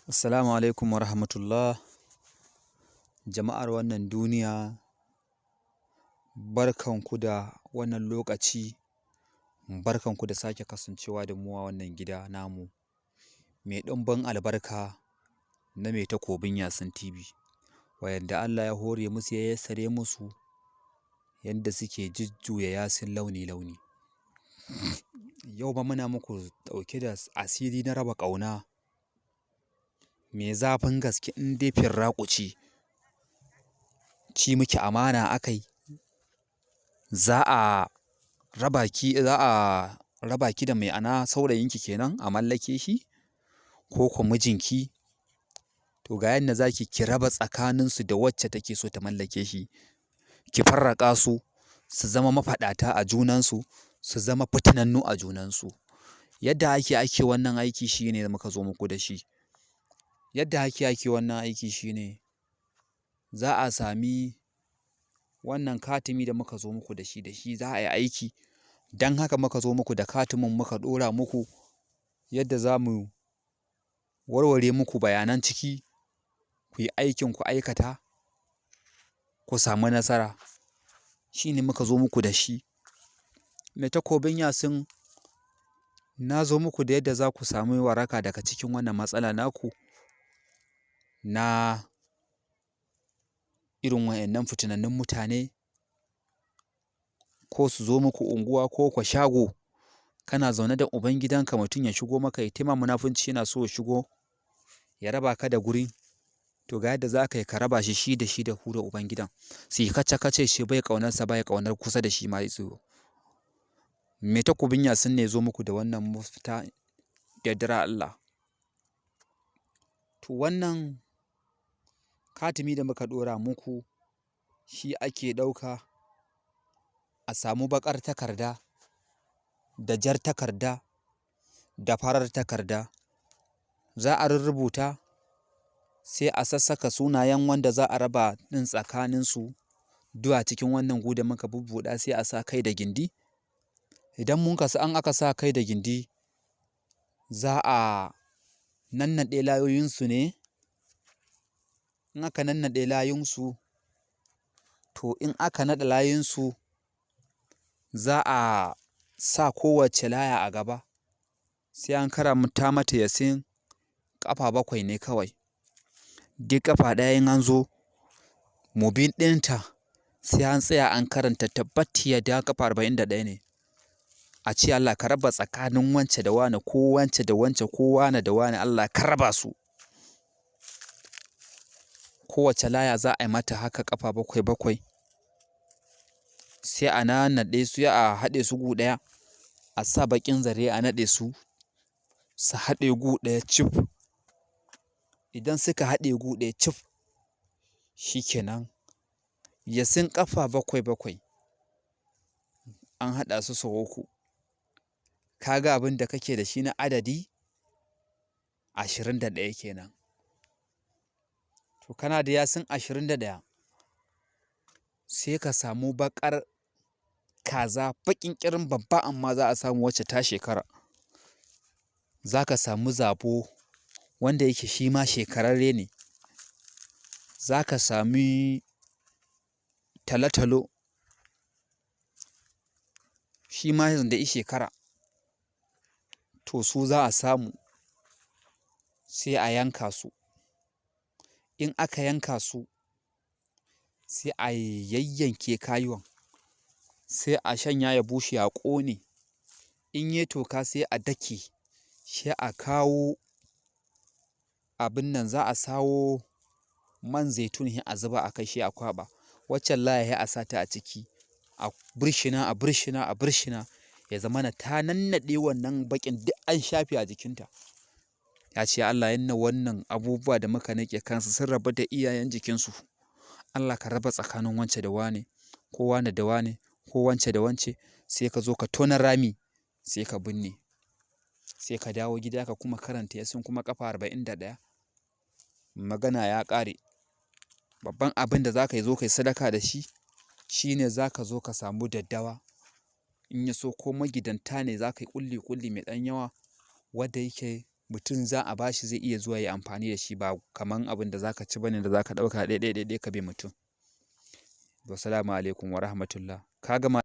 Assalamu alaikum wa rahmatullah. Jama'ar wannan duniya, barkanku da wannan lokaci, barkanku da sake kasancewa da mu a wannan gida namu mai ɗumbin albarka na mai takobin Yasin TV, wayanda Allah ya hore musu ya yassare musu yadda suke jujjuya Yasin launi-launi. Yau ba muna muku ɗauke da asiri na raba ƙauna mai zafin gaske in dai firraƙu ce, ci miki amana akai, za a raba ki da mai ana saurayinki kenan a mallake shi ko ko mijinki, to ga yanda za ki raba tsakaninsu da wacce take so ta mallake shi, ki farraƙa su, su zama mafaɗata a junansu, su zama fitinannu a junansu. Yadda ake wannan aiki shi ne muka zo muku da shi. Yadda ake wannan aiki shi ne, za a sami wannan katimi da muka zo muku da shi za a yi aiki. Don haka muka zo muku da katimin muka ɗora muku yadda za mu warware muku bayanan ciki, ku yi aikin ku aikata, ku samu nasara. Shi ne muka zo muku da shi. Mai takobin Yasin, na zo muku da yadda za ku sami waraka daga cikin wannan matsala naku na irin waɗannan fitinannun mutane, ko su zo muku unguwa ko kwa shago, kana zaune da ubangidanka mutum ya shigo maka ya taima munafunci yana so ya shigo ya raba ka da guri, to ga yadda za ka yi ka raba shi da ku da ubangidan. Su yi kace-kace shi bai ƙaunarsa bai ƙaunar kusa da shi ma ya zo. Mai takobin Yasin ne ya zo muku da wannan mafita da yardar Allah. To wannan katimi da muka ɗora muku shi ake ɗauka a samu baƙar takarda da jar takarda da farar takarda. Za a rurrubuta, sai a sassaka sunayen wanda za a raba ɗin tsakaninsu duk a cikin wannan gu da muka bubbuɗa, sai a sa kai da gindi. Idan aka sa kai da gindi, za a nannaɗe layunsu ne. In aka nannaɗe layunsu, to in aka naɗe layunsu, za a sa kowace laya a gaba, sai an karanta mata Yasin ƙafa 7 ne kawai. Duk ƙafa ɗaya in an zo, mubin ɗinta sai an tsaya an karanta tabbat yada ƙafa 41 ne. A ce Allah ka raba tsakanin wance da wane, ko wance da wance, ko wane da wane, Allah ka raba su. Kowace laya za a yi mata haka ƙafa 7-7, sai a nannaɗe su, a haɗe su gu ɗaya, a sa baƙin zare a naɗe su, su haɗe gu ɗaya cif. Idan suka haɗe gu ɗaya cif, shi kenan Yasin ƙafa 7-7 an haɗa su sau 3. Ka ga abin da kake da shi na adadi 21 kenan. To kana da Yasin 21, sai ka samu baƙar kaza, baƙin ƙirin babba, amma za a samu wacce ta shekara. Za ka samu zabo wanda yake shi ma shekararre ne. Za ka sami talo-talo shi ma da ya shekara. To su za a samu, sai a yanka su. In aka yanka su, sai a yayyanke kayuwan, sai a shanya ya bushe a ƙone. In ya toka sai a dake, sai a kawo abin nan, za a sawo man zaitun a zuba a kai, sai a kwaɓa. Waccan laya sai a sa ta a ciki, a birshina, ya zamana ta nannaɗe wannan baƙin duk an shafe a jikinta. Ya ce Allah yanna wannan abubuwa da muka niƙe kansu sun rabu da iyayen jikinsu. Allah ka raba tsakanin wance da wane, ko wane da wane, ko wance da wance. Sai ka zo ka tona rami, sai ka binne. Sai ka dawo gida ka kuma karanta Yasin kuma ƙafa 41. Magana ya ƙare. Babban abin da za ka zo ka yi sadaka da shi, shi ne za ka zo ka samu daddawa. In ya so ko magidanta ne za ka yi ƙulli-ƙulli mai ɗan yawa, wadda yake mutum za a bashi zai iya zuwa ya amfani da shi, ba kaman abin da zaka ci bane da zaka ɗauka ɗaya ka bi mutum. Wassalamu alaikum wa rahmatullah. Ka gama